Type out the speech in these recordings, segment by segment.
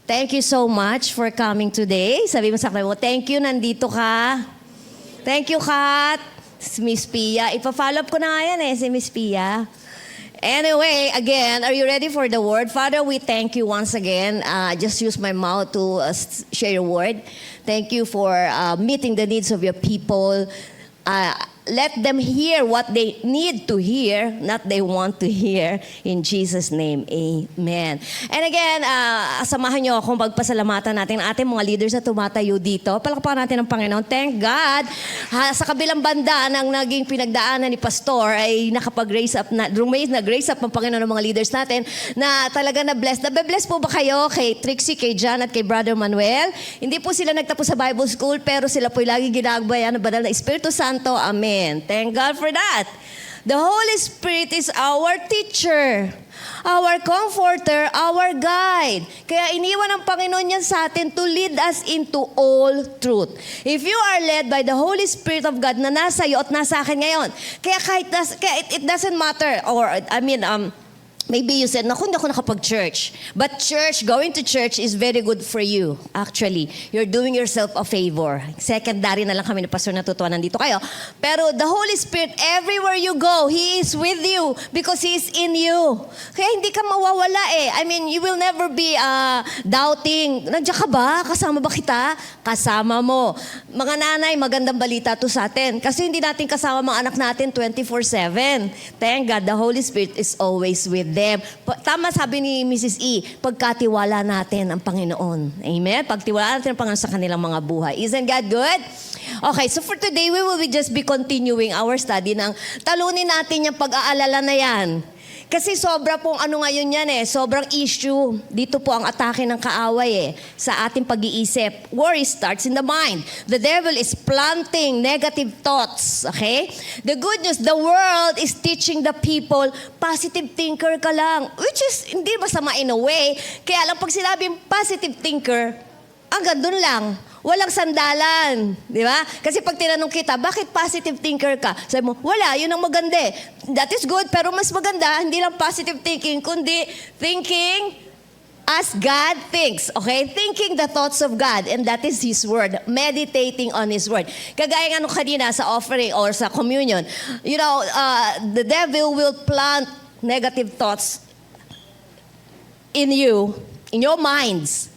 Thank you so much for coming today. Sabi mo sa akin, thank you, nandito ka. Thank you, Kat. Miss Pia. Ipa-follow up ko na nga yan si Miss Pia. Anyway, again, are you ready for the word? Father, we thank you once again. Just use my mouth to share your word. Thank you for meeting the needs of your people. Let them hear what they need to hear, not they want to hear. In Jesus' name, amen. And again, samahan niyo akong pagpasalamatan natin ang ating mga leaders na tumatayo dito. Palakpakan natin ang Panginoon. Thank God, sa kabilang banda ng naging pinagdaanan ni Pastor ay nakapag-raise up, nag-raise up ang Panginoon ng mga leaders natin na talaga na-bless. Nabe-bless po ba kayo kay Trixie, kay John at kay Brother Manuel? Hindi po sila nagtapos sa Bible School, pero sila po lagi ginagabayan ng banal na Espiritu Santo. Amen. Thank God for that. The Holy Spirit is our teacher, our comforter, our guide. Kaya iniwan ng Panginoon yan sa atin to lead us into all truth. If you are led by the Holy Spirit of God na nasa iyo at nasa akin ngayon, kaya it doesn't matter, maybe you said, naku, hindi ako nakapag-church. But going to church is very good for you, actually. You're doing yourself a favor. Secondary na lang kami ni Pastor natutuwa, nandito kayo. Pero the Holy Spirit, everywhere you go, He is with you because He is in you. Kaya hindi ka mawawala you will never be doubting. Nandiyan ka ba? Kasama ba kita? Kasama mo. Mga nanay, magandang balita to sa atin. Kasi hindi natin kasama mga anak natin 24/7. Thank God, the Holy Spirit is always with them. Tama sabi ni Mrs. E, pagkatiwala natin ang Panginoon. Amen? Pagtiwala natin ang Panginoon sa kanilang mga buhay. Isn't God good? Okay, so for today, we will just be continuing our study ng talunin natin yung pag-aalala na yan. Kasi sobra pong ngayon yan sobrang issue. Dito po ang atake ng kaaway sa ating pag-iisip. Worry starts in the mind. The devil is planting negative thoughts. Okay? The good news, the world is teaching the people, positive thinker ka lang. Which is, hindi masama in a way. Kaya lang pag sinabing positive thinker, hanggang dun lang. Walang sandalan. Di ba? Kasi pag tinanong kita, bakit positive thinker ka? Sabi mo, wala, yun ang maganda That is good, pero mas maganda, hindi lang positive thinking, kundi thinking as God thinks. Okay? Thinking the thoughts of God. And that is His Word. Meditating on His Word. Kagaya nga kanina sa offering or sa communion, the devil will plant negative thoughts in you, in your minds.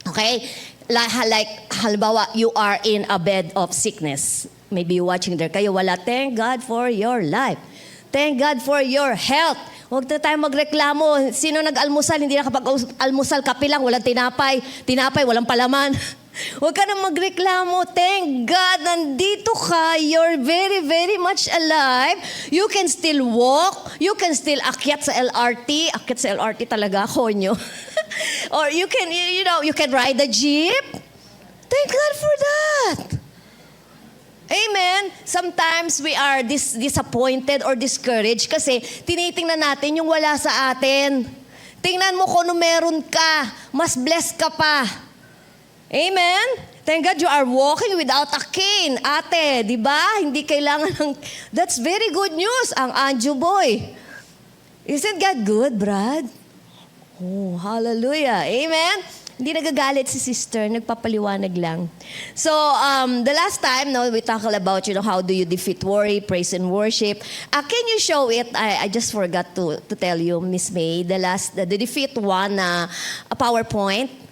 Okay? Like, halimbawa, you are in a bed of sickness. Maybe you're watching there kayo, wala. Thank God for your life. Thank God for your health. Huwag na tayo magreklamo. Sino nag-almusal? Hindi nakapag-almusal, kape lang, walang tinapay. Tinapay, walang palaman. Huwag ka na magreklamo. Thank God, nandito ka. You're very, very much alive. You can still walk. You can still akyat sa LRT. Akyat sa LRT talaga, konyo. Or you can, you can ride a jeep. Thank God for that. Amen. Sometimes we are disappointed or discouraged kasi tinitingnan natin yung wala sa atin. Tingnan mo kung ano meron ka. Mas blessed ka pa. Amen? Thank God you are walking without a cane. Ate, di ba? Hindi kailangan ng... That's very good news, ang Anju boy. Isn't God good, Brad? Oh, hallelujah. Amen? Hindi nagagalit si sister, nagpapaliwanag lang. So, the last time, we talked about, how do you defeat worry, praise and worship. Can you show it? I just forgot to tell you, Miss May, the defeat one, a PowerPoint.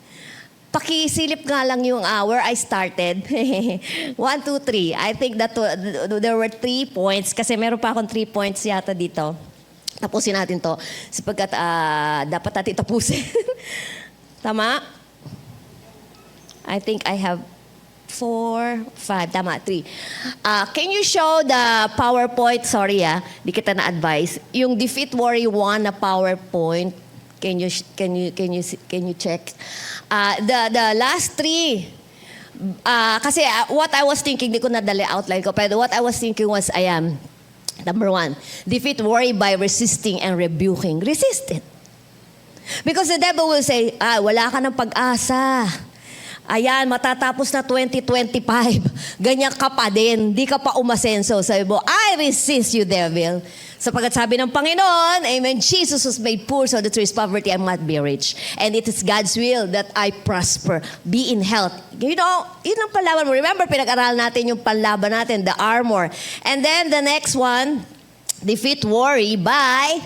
Pakisilip nga lang yung hour I started. 1, 2, 3. I think that there were 3 points kasi meron pa akong 3 points yata dito. Tapusin natin to sapagkat dapat natin tapusin. Tama? I think I have 4, 5. Tama, 3. Can you show the PowerPoint? Sorry di kita na-advise. Yung Defeat Worry 1 na PowerPoint. Can you check? The last 3. Kasi what I was thinking, di ko nadali outline ko, pero what I was thinking was, number 1, defeat worry by resisting and rebuking. Resist it. Because the devil will say, wala ka ng pag-asa. Ayan, matatapos na 2025. Ganyan ka pa din. Di ka pa umasenso. Sabi mo, I resist you, devil. Sapagkat sabi ng Panginoon, Amen, Jesus was made poor so that through His poverty I might be rich. And it is God's will that I prosper, be in health. You know, yun ang panlaban mo. Remember, pinag-aralan natin yung panlaban natin, the armor. And then the next one, defeat worry by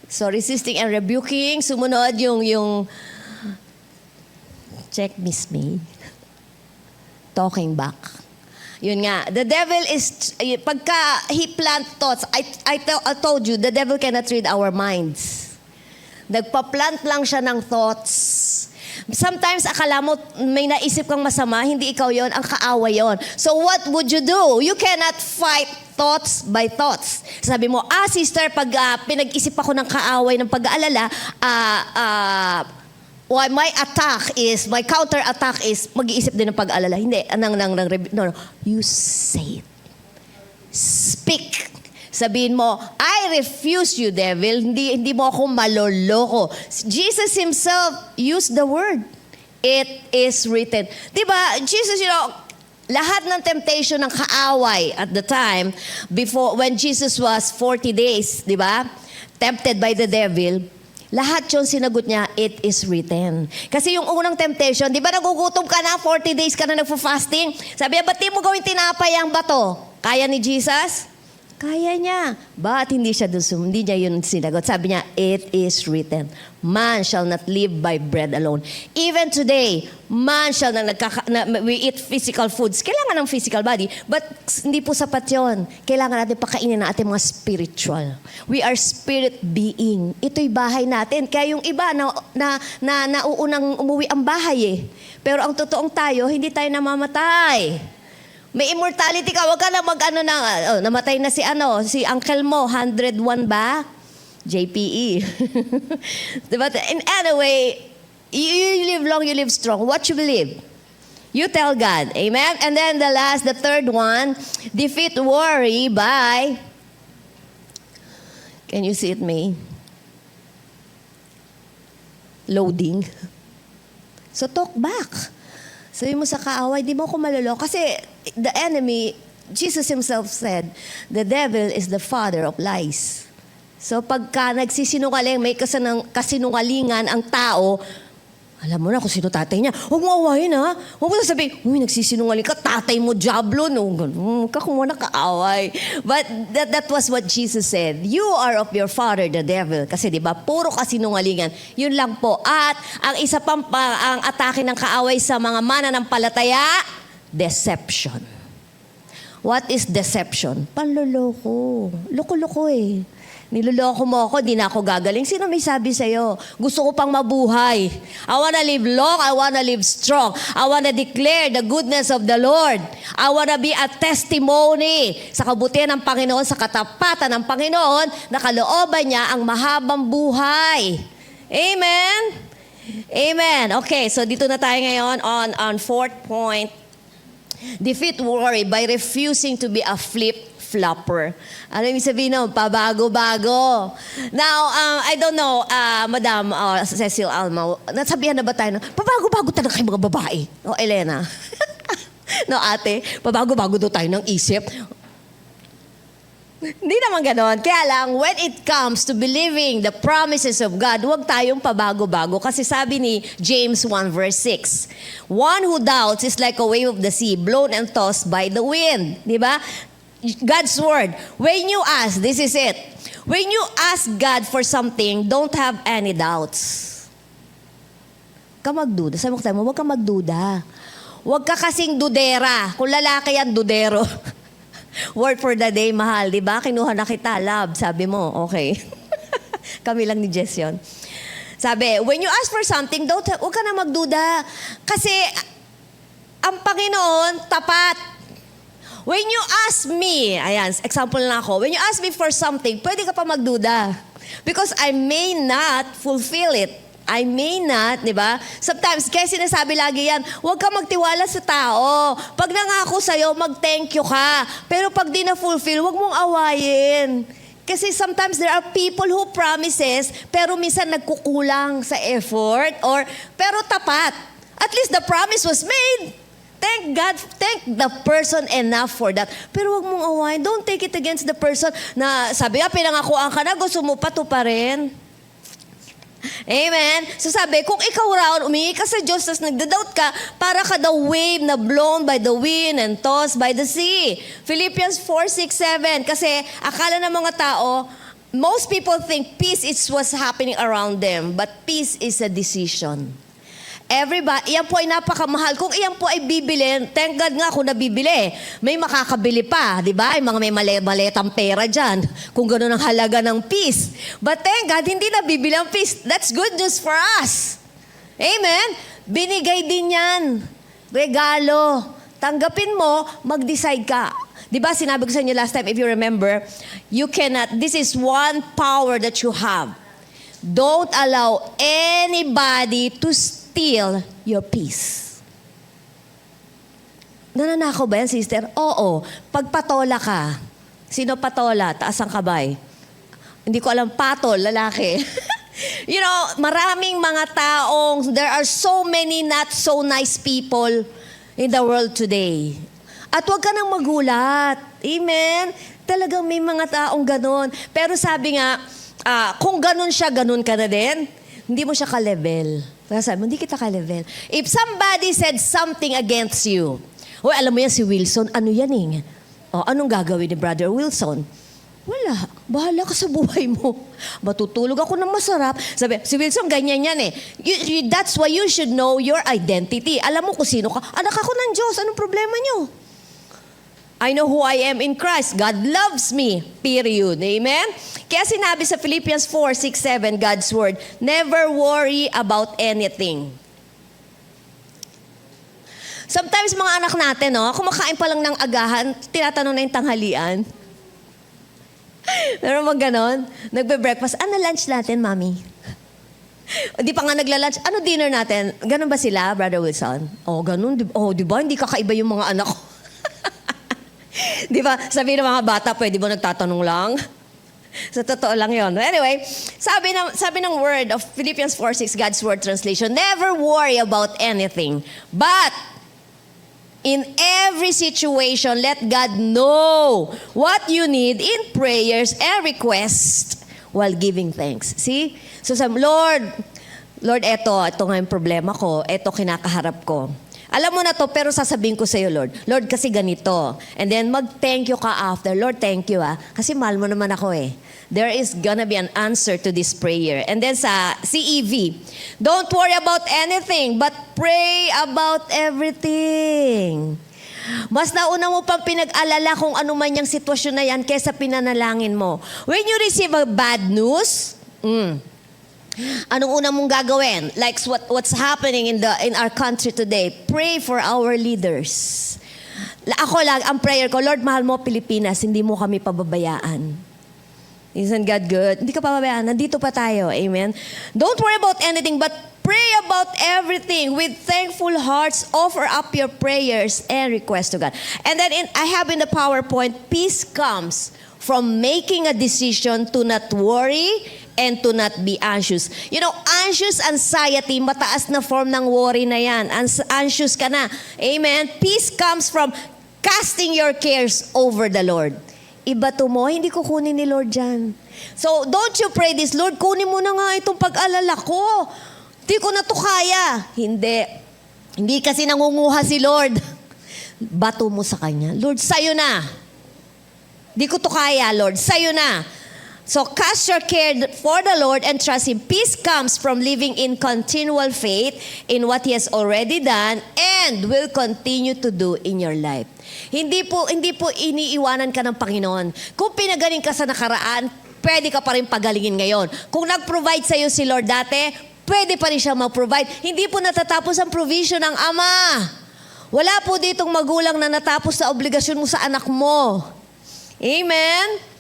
resisting and rebuking. Sumunod yung check Miss May. Talking back. Yun nga, the devil is, pagka he plant thoughts, I told you, the devil cannot read our minds. Nagpa-plant lang siya ng thoughts. Sometimes, akala mo may naisip kang masama, hindi ikaw yon, ang kaaway yon. So what would you do? You cannot fight thoughts by thoughts. Sabi mo, sister, pag pinag-isip ako ng kaaway, ng pag-aalala, my counter-attack is, mag-iisip din ng pag-alala. Hindi, no. You say it. Speak. Sabihin mo, I refuse you, devil. Hindi mo ako maloloko. Jesus Himself used the word. It is written. Diba, Jesus, lahat ng temptation ng kaaway at the time, when Jesus was 40 days, diba, tempted by the devil, lahat yung sinagot niya, it is written. Kasi yung unang temptation, di ba nagugutom ka na, 40 days ka na nagpo-fasting? Sabi niya, ba't di mo gawin tinapay ang bato? Kaya ni Jesus? Kaya niya. Ba't hindi niya yun sinagot? Sabi niya, it is written. Man shall not live by bread alone. Even today, man shall we eat physical foods. Kailangan ng physical body, but hindi po sapat yun. Kailangan natin pakainin ng ating mga spiritual. We are spirit being. Ito'y bahay natin. Kaya yung iba na nauunang umuwi ang bahay eh. Pero ang totoong tayo, hindi tayo namamatay. May immortality ka, wag ka na namatay na si uncle mo, 101 ba? JPE. Diba? And anyway, you live long, you live strong. What you believe? You tell God. Amen? And then the third one, defeat worry by, can you see it, May? Loading. So talk back. Sabi mo sa kaaway, di mo ako maloloko. Kasi the enemy, Jesus Himself said, the devil is the father of lies. So pagka nagsisinungaling, may kasinungalingan ang tao, alam mo na kung sino tatay niya. Huwag mo awayin ha. Huwag mo sabihin, nagsisinungaling ka, tatay mo, diablo. No, kakumuna kaaway. But that was what Jesus said. You are of your father, the devil. Kasi di ba, puro kasinungalingan. Yun lang po. At ang isa pang ang atake ng kaaway sa mga mananampalataya, deception. What is deception? Panloloko. Loko-loko eh. Niloloko mo ako, di na ako gagaling. Sino may sabi sa'yo? Gusto ko pang mabuhay. I wanna live long, I wanna live strong. I wanna declare the goodness of the Lord. I wanna be a testimony sa kabutihan ng Panginoon, sa katapatan ng Panginoon, na kalooban niya ang mahabang buhay. Amen? Amen. Okay, so dito na tayo ngayon on fourth point. Defeat worry by refusing to be a flipper. Ano yung sabihin nun? Pabago-bago. Now, I don't know, Madam Cecil Alma, nasabihan na ba tayo na, pabago-bago talaga kayo mga babae? O, Elena? No, ate, pabago-bago daw tayo ng isip. Hindi naman ganon. Kaya lang, when it comes to believing the promises of God, huwag tayong pabago-bago. Kasi sabi ni James 1 verse 6, one who doubts is like a wave of the sea, blown and tossed by the wind. Di ba? God's word. When you ask, this is it. When you ask God for something, don't have any doubts. Huwag ka magduda. Sabi mo, huwag ka magduda. Huwag ka kasing dudera. Kung lalaki yan, dudero. Word for the day, mahal. Diba? Kinuha na kita, love. Sabi mo, okay. Kami lang ni Jess yun. Sabi, when you ask for something, huwag ka na magduda. Kasi, ang Panginoon, tapat. When you ask me, ayan, example na ako, when you ask me for something, pwede ka pa magduda. Because I may not fulfill it. I may not, di ba? Sometimes, kaya sinasabi lagi yan, huwag ka magtiwala sa tao. Pag nangako sa'yo, mag-thank you ka. Pero pag di na-fulfill, huwag mong awayin. Kasi sometimes there are people who promises, pero minsan nagkukulang sa effort, pero tapat. At least the promise was made. Thank God, thank the person enough for that. Pero wag mong awayin. Don't take it against the person na sabi pinangakuan ka na, gusto mo pa to pa rin. Amen? So sabi, kung ikaw raw, umingi ka sa Diyos, tapos nagda-doubt ka, para ka the wave na blown by the wind and tossed by the sea. Philippians 4:6-7. Kasi akala ng mga tao, most people think peace is what's happening around them, but peace is a decision. Everybody, iyan po ay napakamahal. Kung iyan po ay bibili, thank God nga kung nabibili. May makakabili pa, di ba? Yung mga may maletang pera dyan. Kung gano'n ang halaga ng peace. But thank God, hindi nabibili ang peace. That's good news for us. Amen? Binigay din yan. Regalo. Tanggapin mo, mag-decide ka. Di ba, sinabi ko sa inyo last time, if you remember, you cannot, this is one power that you have. Don't allow anybody to steal your peace. Nananakaw ba yan, sister? Oo. Pag patola ka, sino patola? Taas ang kamay. Hindi ko alam, patol, lalaki. You know, maraming mga taong, there are so many not so nice people in the world today. At huwag ka nang magulat. Amen? Talagang may mga taong ganon. Pero sabi nga, kung ganon siya, ganon ka na din. Hindi mo siya ka-level. Kaya sabi mo, hindi kita ka-level. If somebody said something against you, alam mo yan si Wilson, ano yan eh? Anong gagawin ni Brother Wilson? Wala. Bahala ka sa buhay mo. Matutulog ako ng masarap. Sabi, si Wilson, ganyan yan eh. That's why you should know your identity. Alam mo kung sino ka. Anak ako ng Diyos. Anong problema nyo? I know who I am in Christ. God loves me. Period. Amen? Kaya sinabi sa Philippians 4:6-7, God's word, never worry about anything. Sometimes mga anak natin, kumakain pa lang ng agahan, tinatanong na yung tanghalian. Meron mag ganon? Nagbe-breakfast, ano lunch natin, mami? Hindi pa nga nagla-lunch, ano dinner natin? Ganon ba sila, Brother Wilson? Ganon. Di ba? Hindi kakaiba yung mga anak ko. Di ba? Sabi ng mga bata, pwede ba nagtatanong lang? Sa totoo lang yon. Anyway, sabi ng word of Philippians 4:6, God's word translation, never worry about anything, but in every situation, let God know what you need in prayers and requests while giving thanks. See? So sabi, Lord, eto nga yung problema ko, eto kinakaharap ko. Alam mo na to, pero sasabihin ko sa iyo, Lord, kasi ganito. And then mag-thank you ka after. Lord, thank you kasi mahal mo naman ako eh. There is gonna be an answer to this prayer. And then sa CEV, don't worry about anything, but pray about everything. Mas nauna mo pang pinag-alala kung ano man yung sitwasyon na yan kaysa pinanalangin mo. When you receive a bad news, anong una mong gagawin? Like what's happening in our country today. Pray for our leaders. Ako lang, ang prayer ko, Lord, mahal mo Pilipinas, hindi mo kami pababayaan. Isn't God good? Hindi ka pababayaan. Nandito pa tayo. Amen? Don't worry about anything, but pray about everything. With thankful hearts, offer up your prayers and requests to God. And then I have in the PowerPoint, peace comes from making a decision to not worry and to not be anxious. You know, anxious anxiety, mataas na form ng worry na yan. Anxious ka na. Amen? Peace comes from casting your cares over the Lord. Ibato mo, hindi ko kunin ni Lord dyan. So, don't you pray this, Lord, kunin mo na nga itong pag-alala ko. Hindi ko na to kaya. Hindi. Hindi kasi nangunguha si Lord. Bato mo sa Kanya. Lord, sa'yo na. Di ko to kaya, Lord. Sa'yo na. So cast your care for the Lord and trust Him. Peace comes from living in continual faith in what He has already done and will continue to do in your life. Hindi po iniiwanan ka ng Panginoon. Kung pinagaling ka sa nakaraan, pwede ka pa rin pagalingin ngayon. Kung nag-provide sa iyo si Lord dati, pwede pa rin siya mag-provide. Hindi po natatapos ang provision ng Ama. Wala po ditong magulang na natapos sa obligasyon mo sa anak mo. Amen?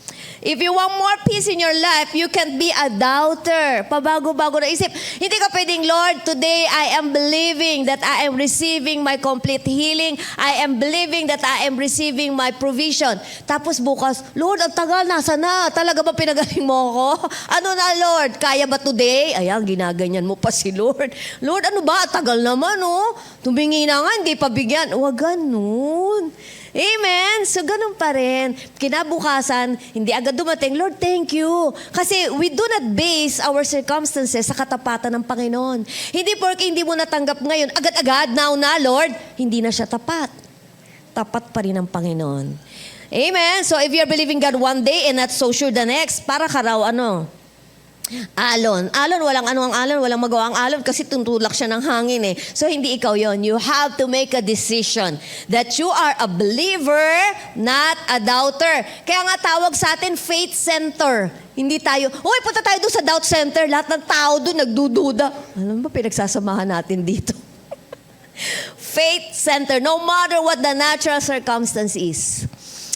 If you want more peace in your life, you can't be a doubter. Pabago-bago na isip. Hindi ka pwedeng, Lord, today I am believing that I am receiving my complete healing. I am believing that I am receiving my provision. Tapos bukas, Lord, ang tagal, nasa na? Talaga ba pinagaling mo ako? Ano na, Lord? Kaya ba today? Ayan, ginaganyan mo pa si Lord. Lord, ano ba? Tagal naman, oh. Tumingi na nga, hindi pa bigyan. Huwag ganun. Amen? So, ganun pa rin. Kinabukasan, hindi agad dumating, Lord, thank you. Kasi we do not base our circumstances sa katapatan ng Panginoon. Hindi porque hindi mo natanggap ngayon, agad-agad, now na, Lord, hindi na siya tapat. Tapat pa rin ang Panginoon. Amen? So, if you're believing God one day and not so sure the next, para ka raw, alon. Alon, walang magawa ang alon kasi tuntulak siya ng hangin eh. So, hindi ikaw yon. You have to make a decision that you are a believer, not a doubter. Kaya nga tawag sa atin, faith center. Hindi tayo, punta tayo doon sa doubt center. Lahat ng tao doon nagdududa. Alam ba, pinagsasamahan natin dito. Faith center, no matter what the natural circumstance is.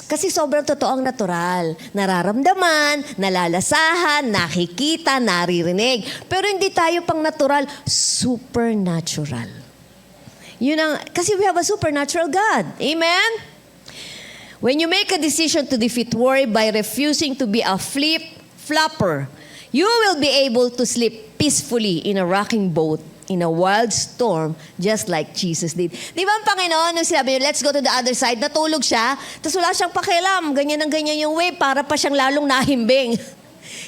Kasi sobrang totoo ang natural. Nararamdaman, nalalasahan, nakikita, naririnig. Pero hindi tayo pang natural, supernatural. Kasi we have a supernatural God. Amen? When you make a decision to defeat worry by refusing to be a flapper, you will be able to sleep peacefully in a rocking boat in a wild storm, just like Jesus did. Di ba ang Panginoon, nung sinabi niya, let's go to the other side, natulog siya, tapos wala siyang pakialam, ganyan yung wave, para pa siyang lalong nahimbing.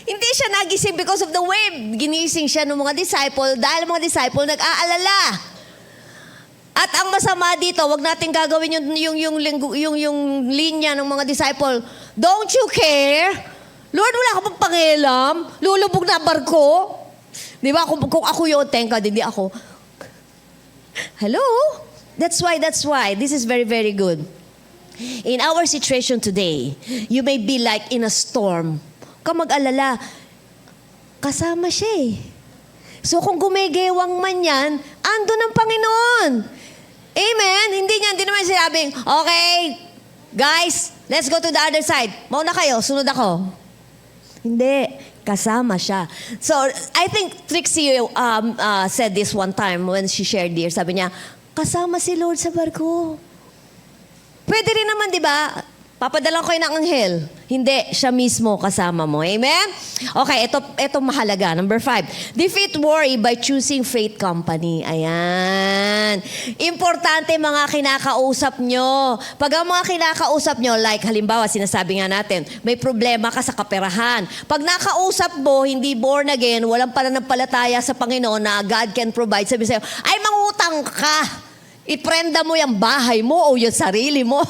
Hindi siya nagising because of the wave. Ginising siya ng mga disciple, dahil mga disciple nag-aalala. At ang masama dito, wag natin gagawin yung linya ng mga disciple, don't you care? Lord, wala ka pang pakialam? Lulubog na barko? Di ba? Kung ako yun, tengka, hindi ako. Hello? That's why. This is very, very good. In our situation today, you may be like in a storm. Kung mag-alala, kasama siya eh. So kung gumigewang man yan, andun ang Panginoon. Amen? Hindi naman sinabing, okay, guys, let's go to the other side. Mauna kayo, sunod ako. Hindi. Kasama siya. So, I think Trixie said this one time when she shared here. Sabi niya, kasama si Lord sa barko. Pwede rin naman, di ba? Papadala ko kayo ng anghel. Hindi, siya mismo kasama mo. Amen? Okay, ito mahalaga. Number 5. Defeat worry by choosing faith company. Ayan. Importante mga kinakausap nyo. Pag ang mga kinakausap nyo, like halimbawa, sinasabi nga natin, may problema ka sa kaperahan. Pag nakausap mo, hindi born again, walang pananampalataya sa Panginoon na God can provide. Sabi sa'yo, ay mangutang ka. Iprenda mo yung bahay mo o yung sarili mo.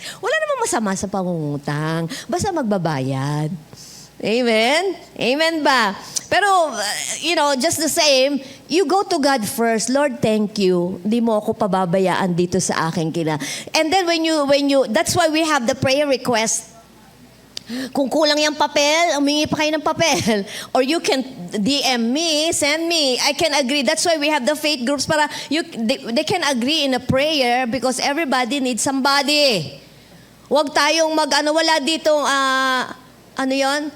Wala namang masama sa pangungutang. Basta magbabayad. Amen? Amen ba? Pero, just the same, you go to God first. Lord, thank you. Hindi mo ako pababayaan dito sa aking And then when you, that's why we have the prayer request. Kung kulang yung papel, humingi pa kayo ng papel. Or you can DM me, send me. I can agree. That's why we have the faith groups para they can agree in a prayer because everybody needs somebody. Huwag tayong wala ditong, ano yon?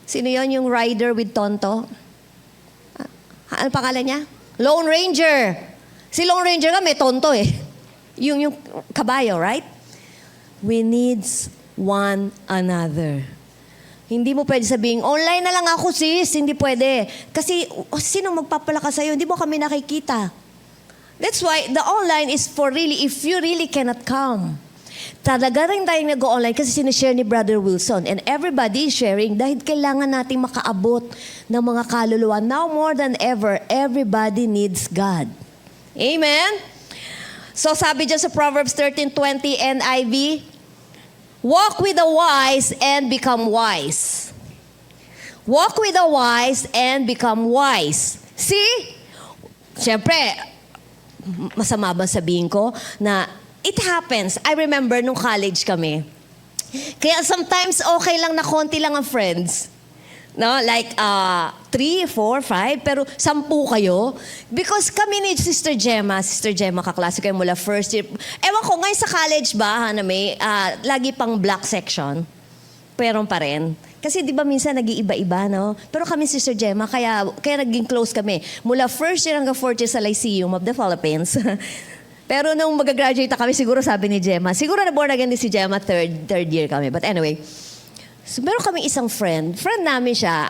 Sino yon yung rider with tonto? Ano pangalan niya? Lone Ranger. Si Lone Ranger nga may tonto eh. Yung kabayo, right? We need one another. Hindi mo pwede sabihin, online na lang ako sis. Hindi pwede. Kasi sino magpapalakas sa'yo? Hindi mo kami nakikita. That's why the online is for really, if you really cannot come. Talaga rin tayong nag-online kasi sinishare ni Brother Wilson. And everybody is sharing dahil kailangan nating makaabot ng mga kaluluwa. Now more than ever, everybody needs God. Amen? So sabi dyan sa Proverbs 13:20 NIV, walk with the wise and become wise. Walk with the wise and become wise. See? Siyempre, masama ba sabihin ko na it happens. I remember nung college kami. Kaya sometimes okay lang na konti lang ang friends. No? Like 3, 4, 5, pero 10 kayo. Because kami ni Sister Gemma kaklase kayo mula first year. Ewan ko, ngayon sa college ba, na may lagi pang black section? Pero pa rin. Kasi di ba minsan nag-iiba-iba, no? Pero kami si Sir Gemma, kaya naging close kami. Mula first year hanggang fourth year sa Lyceum of the Philippines. Pero nung mag-graduate na kami, siguro sabi ni Gemma, siguro na born again din si Gemma, third year kami. But anyway, so, meron kaming isang friend. Friend namin siya.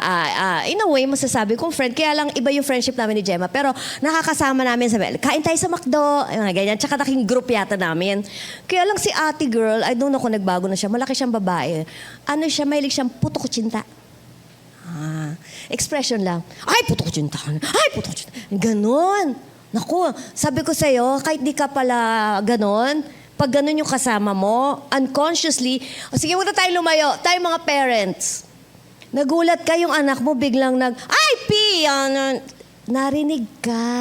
In a way, masasabi kong friend. Kaya lang iba yung friendship namin ni Gemma. Pero nakakasama namin sa kain tayo sa McDo. Mga ganyan. Tsaka naking group yata namin. Kaya lang si ate girl, I don't know kung nagbago na siya. Malaki siyang babae. Ano siya, mahilig siyang puto kutsinta. Expression lang. Ay, puto kutsinta. Ay, puto kutsinta. Ganon. Naku, sabi ko sa'yo, kahit di ka pala ganon, pag ganun yung kasama mo, unconsciously, sige, muna tayo lumayo, tayo mga parents. Nagulat ka yung anak mo, biglang ay, narinig ka.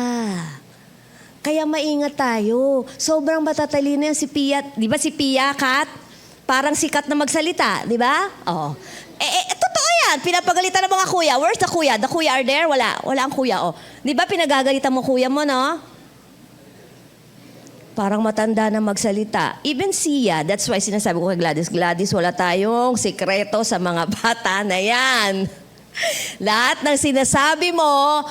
Kaya maingat tayo. Sobrang matatalino yan si Pia. Di ba si Pia, Kat? Parang sikat na magsalita, di ba? Oo. Totoo yan. Pinapagalitan ng mga kuya. Where's the kuya? The kuya are there? Wala. Wala ang kuya, oh. Di ba pinagagalitan mo kuya mo, no? Parang matanda na magsalita. Even siya, that's why sinasabi ko kay Gladys, wala tayong sikreto sa mga bata na yan. Lahat ng sinasabi mo,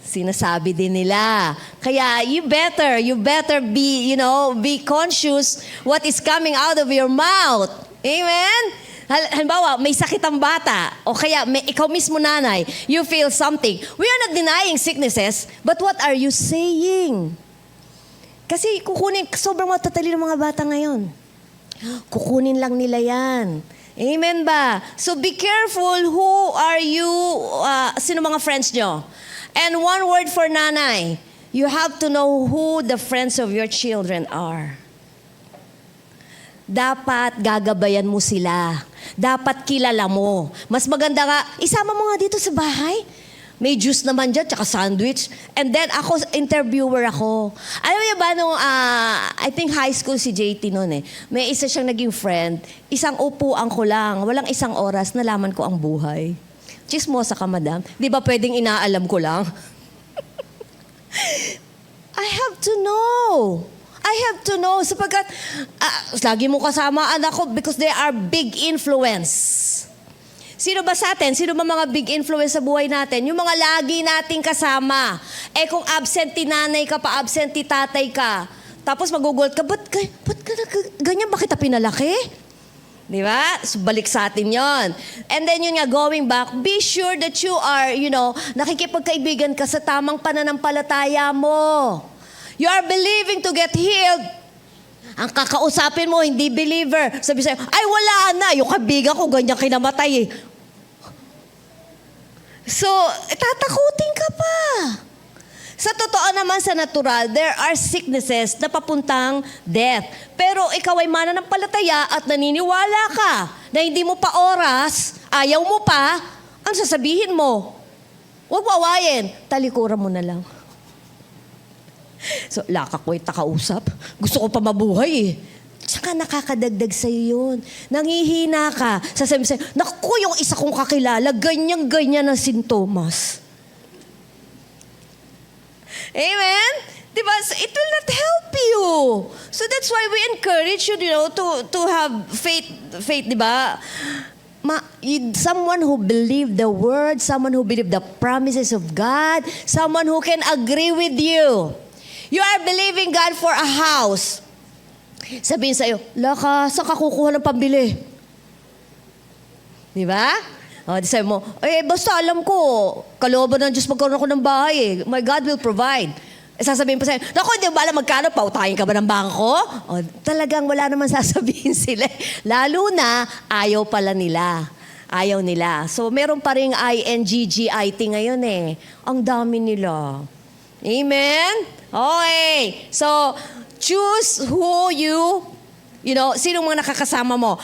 sinasabi din nila. Kaya you better be, be conscious what is coming out of your mouth. Amen? Halimbawa, may sakit ang bata, o kaya ikaw mismo nanay, you feel something. We are not denying sicknesses, but what are you saying? Kasi sobrang matatalino ng mga bata ngayon. Kukunin lang nila yan. Amen ba? So be careful who are you, sino mga friends nyo. And one word for nanay, you have to know who the friends of your children are. Dapat gagabayan mo sila. Dapat kilala mo. Mas maganda nga, isama mo nga dito sa bahay. May juice naman dyan, tsaka sandwich. And then ako, interviewer ako. Alam niyo ba nung, I think high school si JT noon eh. May isa siyang naging friend. Isang upuan ko lang. Walang isang oras, nalaman ko ang buhay. Chismosa ka, madam. Di ba pwedeng inaalam ko lang? I have to know. Sapagkat, lagi mo kasama anak ko because they are big influence. Sino ba sa atin? Sino ba mga big influence sa buhay natin? Yung mga lagi nating kasama. Kung absentee nanay ka pa, absentee tatay ka, tapos magugulat ka, ba't ganyan ba kita pinalaki? Di ba? So, balik sa atin yon. And then yun nga, going back, be sure that you are, nakikipagkaibigan ka sa tamang pananampalataya mo. You are believing to get healed. Ang kakausapin mo, hindi believer. Sabi sa'yo, ay wala na, yung kaibigan ko ganyan kinamatay eh. So, tatakutin ka pa. Sa totoo naman sa natural, there are sicknesses na papuntang death. Pero ikaw ay mananampalataya at naniniwala ka na hindi mo pa oras, ayaw mo pa, ang sasabihin mo, huwag wawayin, talikuran mo na lang. So, lakak ko kausap. Gusto ko pa mabuhay eh. Tsaka nakakadagdag sa'yo yun. Nangihina ka. Sasabihin sa'yo, naku, yung isa kong kakilala, ganyan-ganyan ang sintomas. Amen? Diba? So it will not help you. So that's why we encourage you, to have faith, diba? Someone who believe the word, someone who believe the promises of God, someone who can agree with you. You are believing God for a house. Sabihin sa'yo, laka, saan ka kukuha ng pambili? Di ba? Sabi mo, basta alam ko, kalooban ng Diyos magkaroon ako ng bahay eh. My God will provide. Sasabihin pa sa'yo, naku, hindi ba alam magkano, pautahin ka ba ng bangko? Talagang wala naman sasabihin sila. Lalo na, ayaw pala nila. Ayaw nila. So, meron pa rin INGGIT ngayon eh. Ang dami nila. Amen? Okay. So, choose who sinong mga nakakasama mo.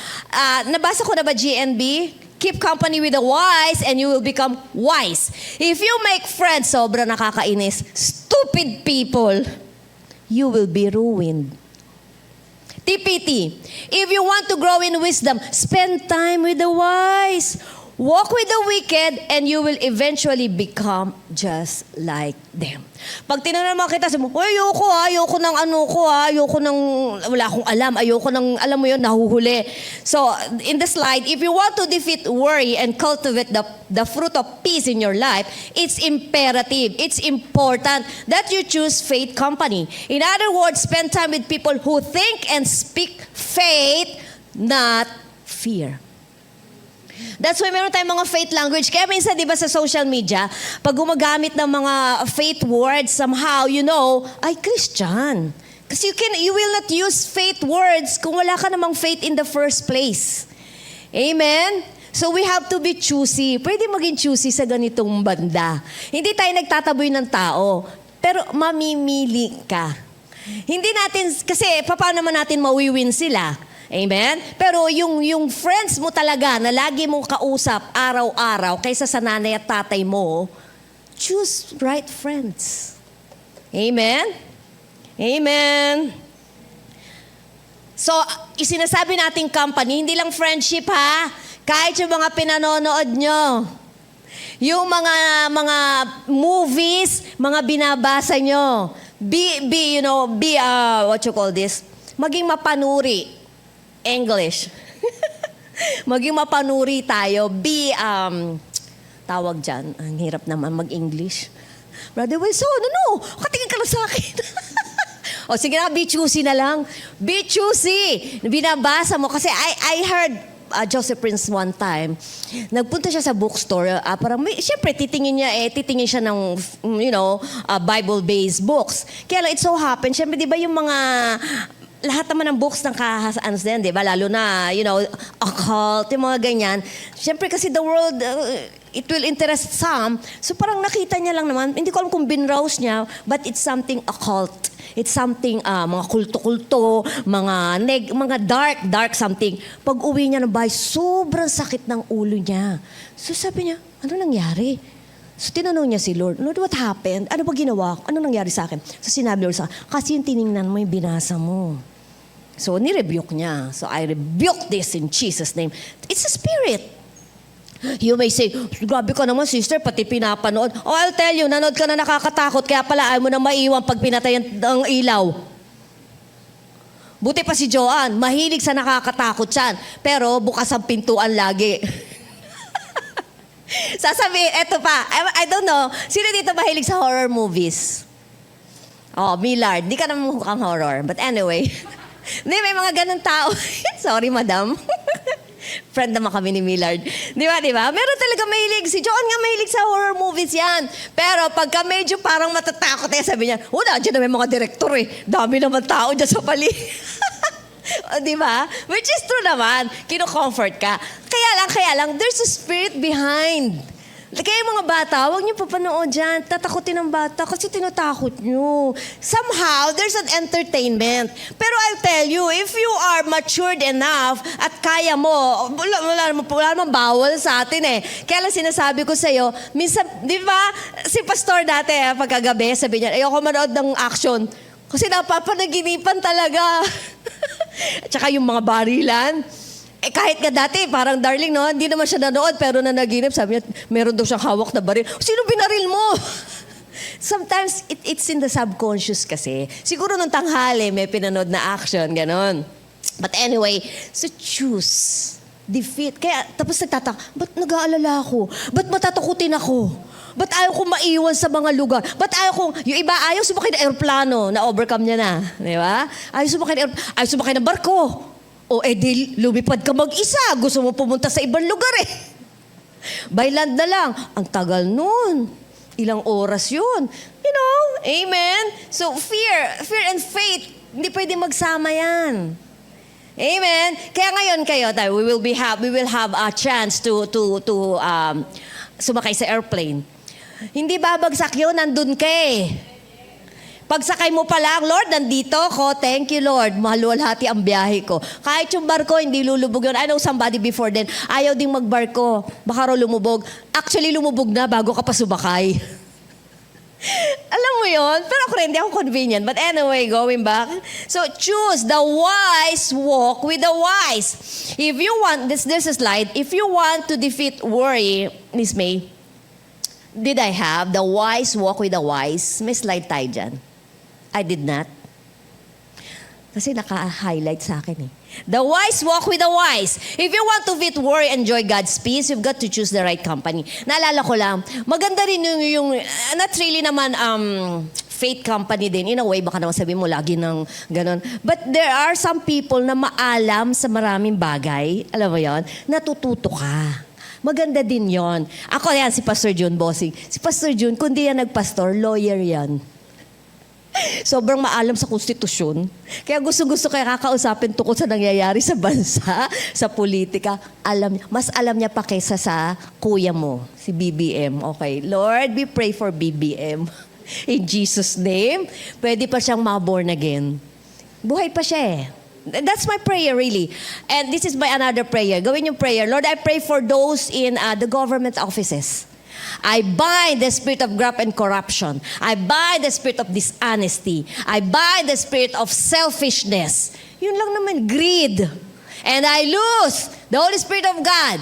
Nabasa ko na ba GNB? Keep company with the wise and you will become wise. If you make friends, sobra nakakainis, stupid people, you will be ruined. TPT, if you want to grow in wisdom, spend time with the wise. Walk with the wicked and you will eventually become just like them. Pag tinanong mo kita, sabi mo, ayoko ng ayoko ng, wala akong alam, ayoko ng, alam mo yun, nahuhuli. So, in the slide, if you want to defeat worry and cultivate the fruit of peace in your life, it's imperative, it's important that you choose faith company. In other words, spend time with people who think and speak faith, not fear. That's why meron tayong mga faith language. Kaya minsan, di ba sa social media, pag gumagamit ng mga faith words, somehow, you know, ay, Christian. Kasi you will not use faith words kung wala ka namang faith in the first place. Amen? So we have to be choosy. Pwede maging choosy sa ganitong banda. Hindi tayo nagtataboy ng tao, pero mamimili ka. Hindi natin, kasi paano naman natin mawiwin sila? Amen? Pero yung friends mo talaga na lagi mong kausap araw-araw kaysa sa nanay at tatay mo, choose right friends. Amen? Amen? So, isinasabi nating company, hindi lang friendship ha, kahit yung mga pinanonood nyo, yung mga movies, mga binabasa nyo, what you call this? Maging mapanuri. English. Maging mapanuri tayo. Tawag dyan. Ang hirap naman mag-English. Brother Wilson, katingin ka lang sa akin. O sige na, be choosy na lang. Be choosy. Binabasa mo. Kasi I heard Joseph Prince one time, nagpunta siya sa bookstore, parang, siyempre, titingin siya ng, Bible-based books. Kaya lang, it so happened, siyempre, di ba yung mga, lahat naman ng books ng kahasaan din, di ba? Lalo na, occult, yung mga ganyan. Siyempre kasi the world, it will interest some. So parang nakita niya lang naman, hindi ko alam kung binrowse niya, but it's something occult. It's something, mga kulto-kulto, mga dark something. Pag uwi niya ng bahay, sobrang sakit ng ulo niya. So sabi niya, ano nangyari? So tinanong niya si Lord, Lord, what happened? Ano ba ginawa? Ano nangyari sa akin? So sinabi Lord sa akin, kasi yung tiningnan mo, yung binasa mo. So nirebuke niya. So I rebuke this in Jesus' name. It's a spirit. You may say, grabe ka naman sister, pati pinapanood. Oh, I'll tell you, nanood ka na nakakatakot, kaya pala ayaw mo na maiwan pag pinatayan ang ilaw. Buti pa si Joanne, mahilig sa nakakatakot yan. Pero bukas ang pintuan lagi. Sasabihin, eto pa, I don't know, sino dito mahilig sa horror movies? Oh, Millard, di ka naman mukhang horror. But anyway, hindi, may mga ganun tao. Sorry, madam. Friend naman kami ni Millard. Di ba? Meron talaga mahilig. Si John nga mahilig sa horror movies yan. Pero pagka medyo parang matatakot, sabi niya, nandiyan na may mga direktor Dami naman tao dyan sa pali. Di ba? Which is true naman. Kino-comfort ka. Kaya lang, there's a spirit behind. Kaya mga bata, huwag niyo papanood dyan. Tatakutin ng bata kasi tinatakot niyo. Somehow, there's an entertainment. Pero I'll tell you, if you are matured enough at kaya mo, wala naman bawal sa atin Kaya lang sinasabi ko sa'yo, minsan, di ba, si pastor dati, pagkagabi, sabi niya, ayoko manood ng action. Kasi napapanaginipan talaga. At saka yung mga barilan. Kahit nga dati, parang darling, no? Hindi naman siya nanood, pero nanaginip, sabi niya, meron daw siyang hawak na baril. Sino binaril mo? Sometimes, it's in the subconscious kasi. Siguro nung tanghali, may pinanood na action, ganon. But anyway, so choose. Defeat. Kaya, tapos nagtataka, ba't nag-aalala ako? Ba't matatakutin ako? Ba't ayaw kong maiwan sa mga lugar? Ba't yung iba ayaw sumakay ng aeroplano, na-overcome niya na. Di ba? Ayaw sumakay ng barko. O di lumipad ka mag-isa. Gusto mo pumunta sa ibang lugar By land na lang. Ang tagal nun. Ilang oras yun. Amen? So fear and faith, hindi pwede magsama yan. Amen? Kaya ngayon we will have a chance to sumakay sa airplane. Hindi babagsak yun, nandun ka Pagsakay mo pa lang, Lord, nandito ko. Thank you, Lord. Maluwalhati ang biyahe ko. Kahit yung barko, hindi lulubog yun. I know somebody before then, ayaw ding magbarko. Baka raw lumubog. Actually, lumubog na bago ka pa sumakay. Alam mo ngayon, pero ako rin, hindi ako convenient. But anyway, going back. So, choose the wise walk with the wise. If you want, there's a slide. If you want to defeat worry, Miss May, did I have the wise walk with the wise? May slide tayo dyan. I did not. Kasi naka-highlight sa akin eh. The wise walk with the wise. If you want to defeat worry, enjoy God's peace, you've got to choose the right company. Naalala ko lang, maganda rin yung not really naman, faith company din. In a way, baka naman sabihin mo lagi ng ganon. But there are some people na maalam sa maraming bagay. Alam mo yon? Natututo ka. Maganda din yon. Ako yan, si Pastor June Bossing. Si Pastor June, kundi yan nagpastor, lawyer yan. Sobrang maalam sa konstitusyon. Kaya gusto-gusto kaya kakausapin tungkol sa nangyayari sa bansa, sa politika. Mas alam niya pa kaysa sa kuya mo, si BBM. Okay, Lord, we pray for BBM. In Jesus' name, pwede pa siyang ma-born again. Buhay pa siya eh. That's my prayer really. And this is my another prayer. Gawin yung prayer. Lord, I pray for those in the government offices. I bind the spirit of graft and corruption. I bind the spirit of dishonesty. I bind the spirit of selfishness. Yun lang naman, greed. And I lose the Holy Spirit of God.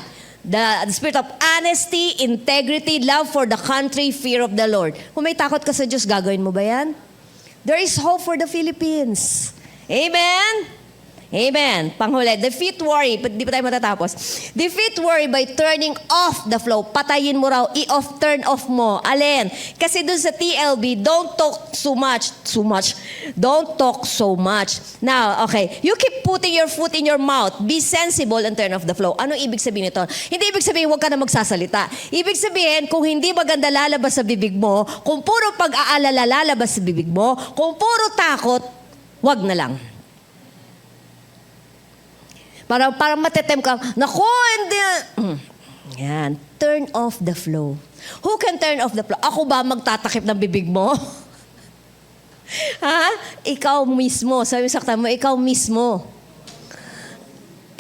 The spirit of honesty, integrity, love for the country, fear of the Lord. Kung may takot ka sa Diyos, gagawin mo ba yan? There is hope for the Philippines. Amen? Amen. Panghuli, defeat worry. Di pa tayo matatapos. Defeat worry by turning off the flow. Patayin mo raw. I-off, turn off mo. Alin? Kasi dun sa TLB, don't talk so much. Don't talk so much. Now, okay. You keep putting your foot in your mouth. Be sensible and turn off the flow. Anong ibig sabihin nito? Hindi ibig sabihin, huwag ka na magsasalita. Ibig sabihin, kung hindi maganda lalabas sa bibig mo, kung puro pag-aalala lalabas sa bibig mo, kung puro takot, wag na lang. Parang matetem ka, naku, hindi. Yan. Turn off the flow. Who can turn off the flow? Ako ba magtatakip ng bibig mo? Ha? Ikaw mismo. Sabi sakta mo, ikaw mismo.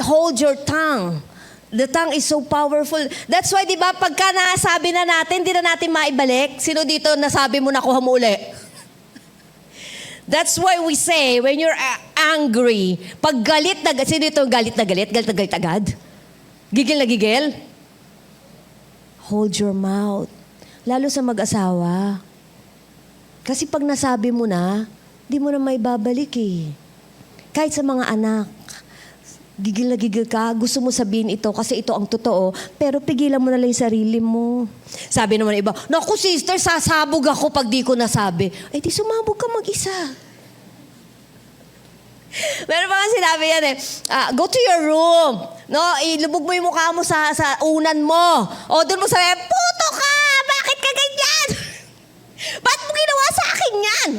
Hold your tongue. The tongue is so powerful. That's why, di ba, pagka nasabi na natin, hindi na natin maibalik. Sino dito nasabi mo, nakuha mo uli? That's why we say, when you're angry, pag galit na galit, sino ito galit na galit agad? Gigil na gigil? Hold your mouth. Lalo sa mag-asawa. Kasi pag nasabi mo na, di mo na may babalik eh. Kahit sa mga anak, gigil na gigil ka, gusto mo sabihin ito kasi ito ang totoo, pero pigilan mo na lang yung sarili mo. Sabi naman iba, naku sister, sasabog ako pag di ko nasabi. Ay di sumabog ka mag-isa. Meron pa nga sinabi yan eh, go to your room. No, ilubog mo yung mukha mo sa unan mo. O doon mo sabi, puto ka! Bakit ka ganyan? Ba't mo ginawa sa akin yan?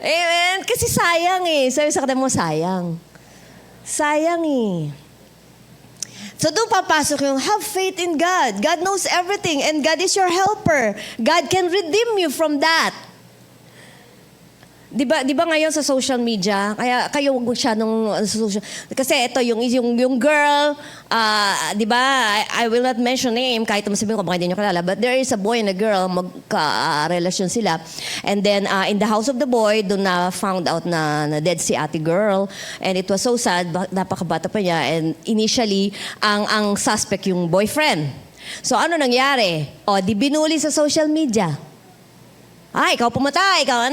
Amen. Kasi sayang eh. Sabi sa kanya mo, sayang. Sayang eh. So doon papasok yung have faith in God. God knows everything and God is your helper. God can redeem you from that. Di ba ngayon sa social media, kaya kayo wag masyadong social, kasi ito yung girl, di ba, I will not mention name kahit masabihin ko baka hindi nyo kalala, but there is a boy and a girl, magka-relasyon sila. And then in the house of the boy, doon na found out na dead si ate girl, and it was so sad, napakabata pa niya, and initially ang suspect yung boyfriend. So ano nangyari? O di binuli sa social media. Ikaw pumatay, ikaw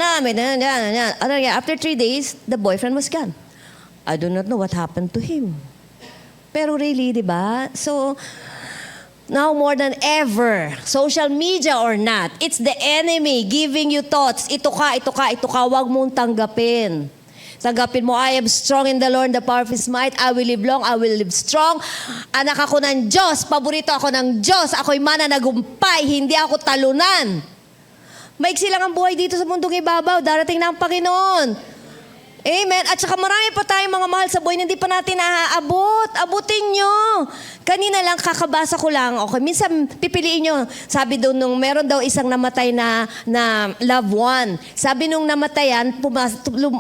after 3 days, the boyfriend was gone. I do not know what happened to him. Pero really, di ba? So, now more than ever, social media or not, it's the enemy giving you thoughts. Ito ka, wag mong tanggapin. Tanggapin mo, I am strong in the Lord, the power of His might. I will live long, I will live strong. Anak ako ng Diyos, paborito ako ng Diyos. Ako'y mananagumpay, hindi ako talunan. Maiksi lang ang buhay dito sa mundong ibabaw. Darating na ang Panginoon. Amen. At saka marami pa tayong mga mahal sa buhay na hindi pa natin naaabot. Abutin nyo. Kanina lang, kakabasa ko lang. Okay, minsan pipiliin nyo. Sabi doon nung meron daw isang namatay na loved one. Sabi nung namatayan,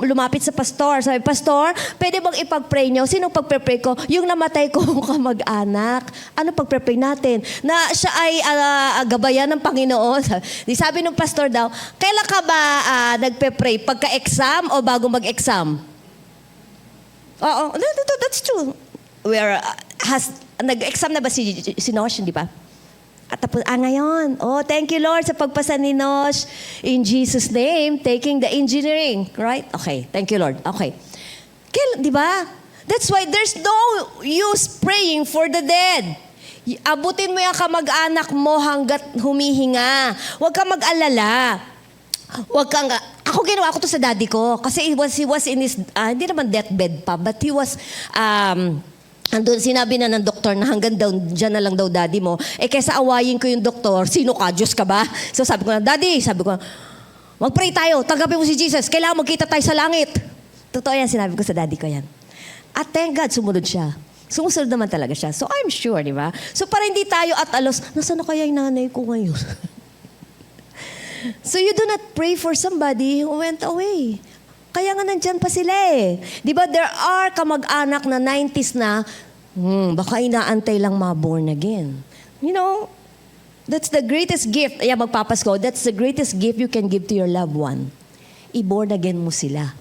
lumapit sa pastor. Sabi, Pastor, pwede bang ipag-pray nyo? Sinong pag-pray ko? Yung namatay ko kamag-anak. Ano pag-pray natin? Na siya ay gabayan ng Panginoon. Sabi nung pastor daw, kailan ka ba nagpe-pray? Pagka-exam o bago mag-exam? Oo, that's true. Nag-exam na ba si Nosh, di ba? At tapos, ngayon. Oh, thank you, Lord, sa pagpasa ni Nosh. In Jesus' name, taking the engineering. Right? Okay. Thank you, Lord. Okay. Di ba? That's why there's no use praying for the dead. Abutin mo yung kamag-anak mo hanggat humihinga. Huwag kang mag-alala. Ako ginawa ko to sa daddy ko. Kasi he was in his, hindi naman deathbed pa, but he was, andun, sinabi na ng doktor na hanggang dyan na lang daw daddy mo. Kaysa awayin ko yung doktor, sino ka? Diyos ka ba? So sabi ko na, Daddy, mag-pray tayo, tanggapin mo si Jesus, kailangan magkita tayo sa langit. Totoo yan, sinabi ko sa daddy ko yan. At thank God, sumunod siya. Sumusunod naman talaga siya. So I'm sure, di ba? So para hindi tayo at alos, nasaan na kaya yung nanay ko ngayon? So you do not pray for somebody who went away. Kaya nga nandyan pa sila eh. Di ba there are kamag-anak na 90s na, baka inaantay lang ma-born again. You know, that's the greatest gift. Magpapasko, that's the greatest gift you can give to your loved one. I-born again mo sila.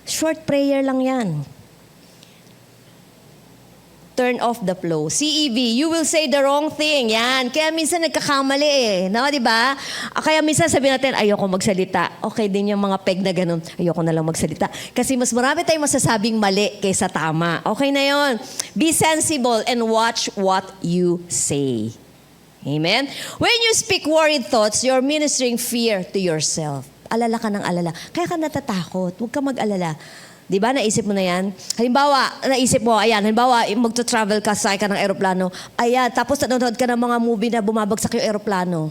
Short prayer lang yan. Turn off the flow. CEV, you will say the wrong thing. Yan. Kaya minsan nagkakamali eh. No, di ba? Kaya minsan sabihin natin, ayoko magsalita. Okay din yung mga peg na ganun. Ayoko na lang magsalita. Kasi mas marami tayong masasabing mali kaysa tama. Okay na yon. Be sensible and watch what you say. Amen? When you speak worried thoughts, you're ministering fear to yourself. Alala ka ng alala. Kaya ka natatakot. Huwag ka mag-alala. Di ba? Naisip mo na yan? Halimbawa, magto-travel ka, sakay ka ng aeroplano. Ayan, tapos nanonood ka ng mga movie na bumabagsak yung aeroplano.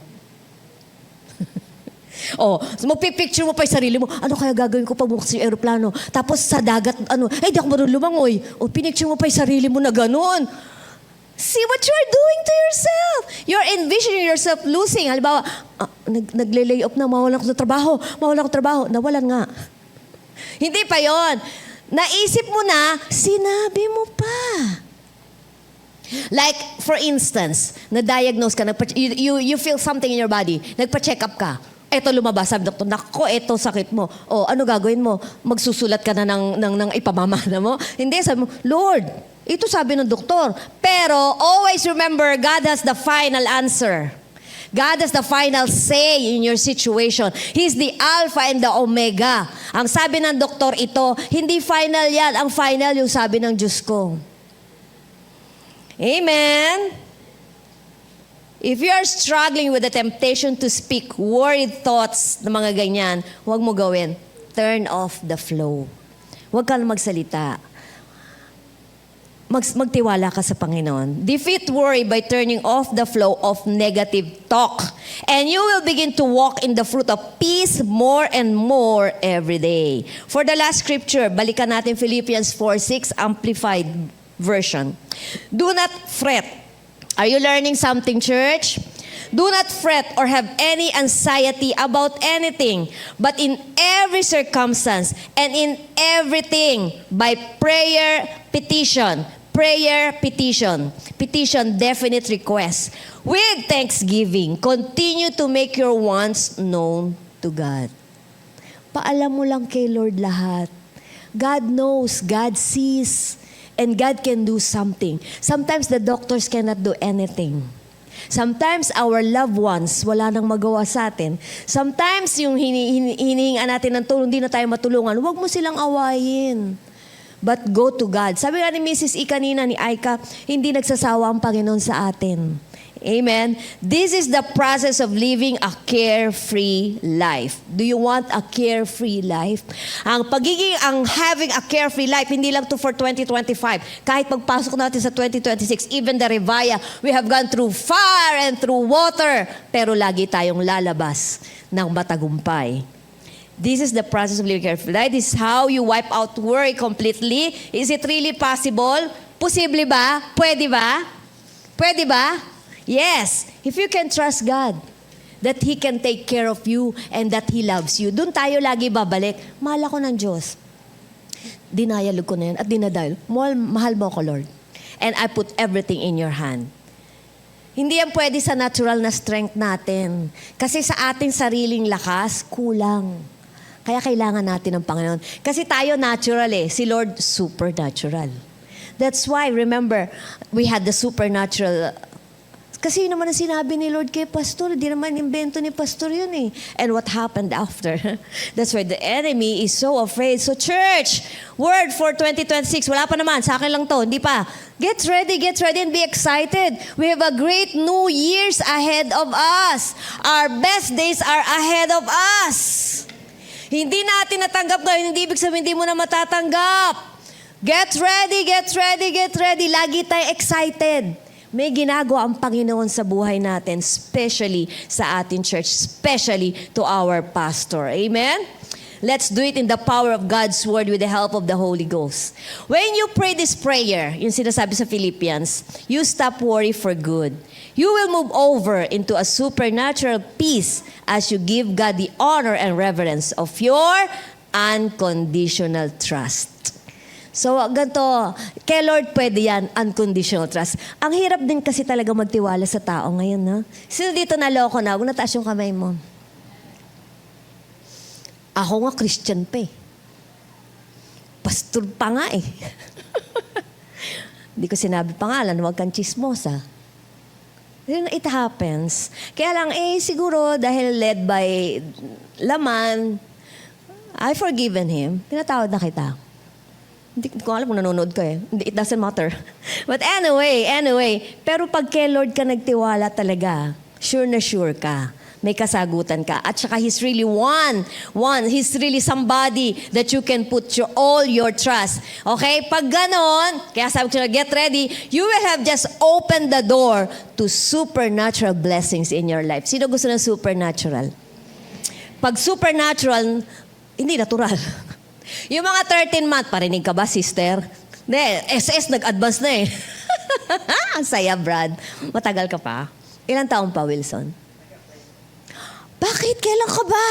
So magpipicture mo pa yung sarili mo. Ano kaya gagawin ko pag bumagsak yung aeroplano? Tapos sa dagat, di ako marunong lumangoy. Pinicture mo pa yung sarili mo na ganun. See what you're doing to yourself. You're envisioning yourself losing. Halimbawa, nagle-lay off na, mawalan ko ng trabaho. Nawalan nga. Hindi pa yon. Naisip mo na, sinabi mo pa. Like, for instance, na-diagnose ka, you feel something in your body, nagpa-check up ka. Eto lumabas, sabi doktor, nako, eto sakit mo. Ano gagawin mo? Magsusulat ka na ng ipamamana mo? Hindi, sabi mo, Lord, ito sabi ng doktor. Pero always remember, God has the final answer. God has the final say in your situation. He's the Alpha and the Omega. Ang sabi ng doktor ito, hindi final yan. Ang final yung sabi ng Diyos ko. Amen? If you are struggling with the temptation to speak worried thoughts na mga ganyan, huwag mo gawin. Turn off the flow. Huwag kang magsalita. Magtiwala ka sa Panginoon. Defeat worry by turning off the flow of negative talk. And you will begin to walk in the fruit of peace more and more every day. For the last scripture, balikan natin Philippians 4:6 Amplified Version. Do not fret. Are you learning something, church? Do not fret or have any anxiety about anything, but in every circumstance and in everything, by prayer, petition, definite request. With thanksgiving, continue to make your wants known to God. Paalam mo lang kay Lord lahat. God knows, God sees, and God can do something. Sometimes the doctors cannot do anything. Sometimes our loved ones, wala nang magawa sa atin. Sometimes yung hinihingan natin ng tulong, hindi na tayo matulungan. Huwag mo silang awayin. But go to God. Sabi nga ni Mrs. E kanina, ni Aika, hindi nagsasawa ang Panginoon sa atin. Amen? This is the process of living a carefree life. Do you want a carefree life? Ang having a carefree life, hindi lang to for 2025. Kahit pagpasok natin sa 2026, even the Revaya, we have gone through fire and through water, pero lagi tayong lalabas ng matagumpay. This is the process of living carefully. Right? This is how you wipe out worry completely. Is it really possible? Posible ba? Pwede ba? Pwede ba? Yes. If you can trust God, that He can take care of you and that He loves you. Doon tayo lagi babalik. Mahal ako ng Diyos. Dinayalog ko na yan at dinadayal. Mahal mo ako, Lord. And I put everything in your hand. Hindi yan pwede sa natural na strength natin. Kasi sa ating sariling lakas, kulang. Kaya kailangan natin ng Panginoon. Kasi tayo natural eh. Si Lord, supernatural. That's why, remember, we had the supernatural. Kasi yun naman ang sinabi ni Lord kay Pastor. Di naman invento ni Pastor yun eh. And what happened after? That's why the enemy is so afraid. So church, word for 2026. Wala pa naman. Sa akin lang to. Hindi pa. Get ready and be excited. We have a great new years ahead of us. Our best days are ahead of us. Hindi natin natanggap ngayon. Hindi ibig sabihin hindi mo na matatanggap. Get ready. Lagi tayo excited. May ginagawa ang Panginoon sa buhay natin, especially sa ating church, especially to our pastor. Amen? Let's do it in the power of God's Word with the help of the Holy Ghost. When you pray this prayer, yung sinasabi sa Philippians, you stop worry for good. You will move over into a supernatural peace as you give God the honor and reverence of your unconditional trust. So, ganito, kay Lord pwede yan, unconditional trust. Ang hirap din kasi talaga magtiwala sa tao ngayon, no? Sino dito naloko na? Huwag nataas yung kamay mo. Ako nga, Christian pa eh. Pastor pa nga eh. Hindi ko sinabi pangalan, huwag kang chismosa. It happens. Kaya lang, siguro dahil led by laman, I forgiven him. Pinatawad na kita. Hindi ko alam kung nanonood ka eh. It doesn't matter. But anyway. Pero pag kay Lord ka nagtiwala talaga, sure na sure ka. May kasagutan ka. At saka He's really one. He's really somebody that you can put all your trust. Okay? Pag ganon, kaya sabi ko na, get ready, you will have just opened the door to supernatural blessings in your life. Sino gusto ng supernatural? Pag supernatural, hindi natural. Yung mga 13-month, parinig ka ba, sister? Hindi, SS nag-advance na eh. Ang saya, Brad. Matagal ka pa. Ilang taon pa, Wilson? Bakit? Kailan ka ba?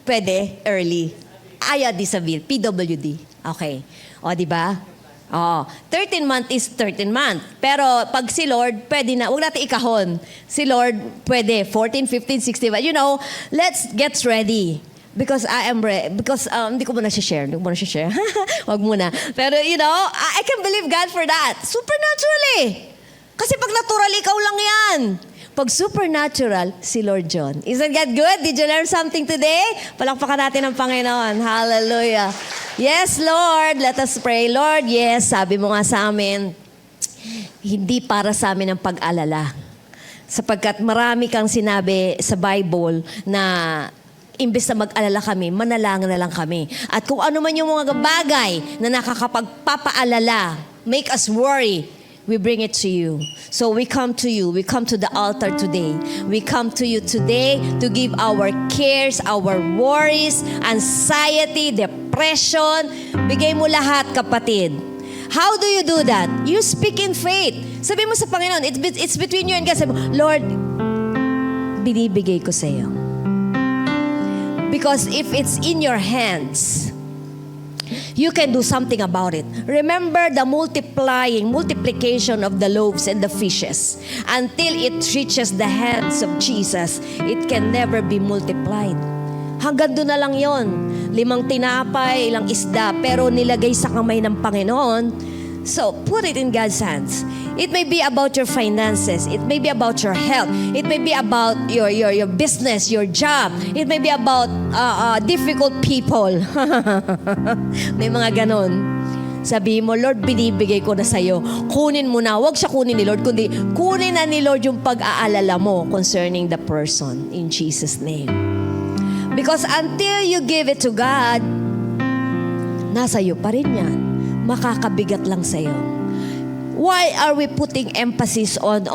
Pwede, early. Ayaw di sabihin, PWD. Okay. O, di ba? O, 13-month is 13-month. Pero pag si Lord, pwede na, huwag natin ikahon. Si Lord, pwede, 14, 15, 16. But you know, let's get ready. Because I am because hindi ko muna share. Wag muna. Pero you know, I can believe God for that. Supernaturally. Kasi pag natural, ikaw lang yan. Pag supernatural, si Lord John. Isn't that good? Did you learn something today? Palakpakan natin ang Panginoon. Hallelujah. Yes, Lord. Let us pray. Lord, yes, sabi mo nga sa amin, hindi para sa amin ang pag-alala. Sapagkat marami kang sinabi sa Bible na imbes na mag-alala kami, manalangin na lang kami. At kung ano man yung mga bagay na nakakapagpapaalala, make us worry, we bring it to you. So we come to you. We come to the altar today. We come to you today to give our cares, our worries, anxiety, depression. Bigay mo lahat, kapatid. How do you do that? You speak in faith. Sabi mo sa Panginoon, it's between you and God. Sabi mo, Lord, binibigay ko sa iyo. Because if it's in your hands, you can do something about it. Remember the multiplication of the loaves and the fishes. Until it reaches the hands of Jesus, it can never be multiplied. Hanggang doon na lang yon. 5 tinapay, ilang isda, pero nilagay sa kamay ng Panginoon. So, put it in God's hands. It may be about your finances. It may be about your health. It may be about your business, your job. It may be about difficult people. May mga ganon. Sabihin mo, Lord, binibigay ko na sa'yo. Kunin mo na. Huwag siya kunin ni Lord, kundi kunin na ni Lord yung pag-aalala mo concerning the person. In Jesus' name. Because until you give it to God, nasa iyo pa rin yan. Makakabigat lang sa'yo. Why are we putting emphasis on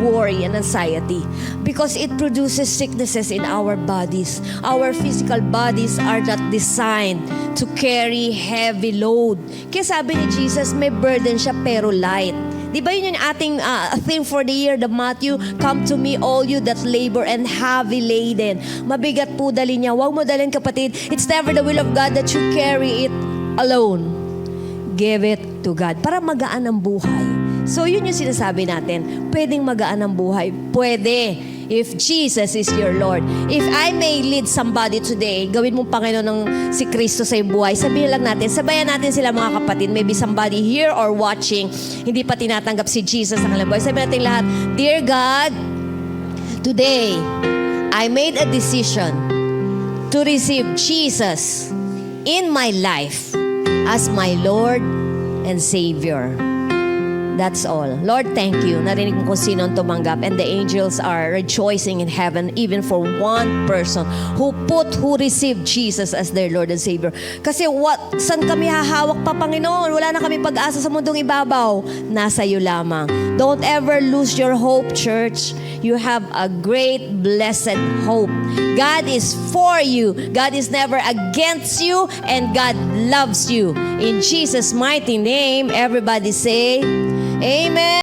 worry and anxiety? Because it produces sicknesses in our bodies. Our physical bodies are not designed to carry heavy load. Kaya sabi ni Jesus, may burden siya pero light. Di ba yun yung ating theme for the year, the Matthew, come to me all you that labor and heavy laden. Mabigat po dali niya. Huwag mo dalhin, kapatid. It's never the will of God that you carry it alone. Give it to God para magaan ang buhay. So yun yung sinasabi natin. Pwedeng magaan ang buhay. Pwede. If Jesus is your Lord. If I may lead somebody today, gawin mong Panginoon ng si Kristo sa iyong buhay. Sabihin lang natin, sabayan natin sila mga kapatid. Maybe somebody here or watching, hindi pa tinatanggap si Jesus sa kanilang buhay. Sabihin natin lahat, Dear God, today, I made a decision to receive Jesus in my life as my Lord and Savior. That's all. Lord, thank you. Narinig mo kung sino ang tumanggap, and the angels are rejoicing in heaven even for one person who received Jesus as their Lord and Savior. Kasi saan kami hahawak pa, Panginoon? Wala na kami pag-asa sa mundong ibabaw. Nasa iyo lamang. Don't ever lose your hope, church. You have a great, blessed hope. God is for you. God is never against you, and God loves you. In Jesus' mighty name, everybody say, Amen.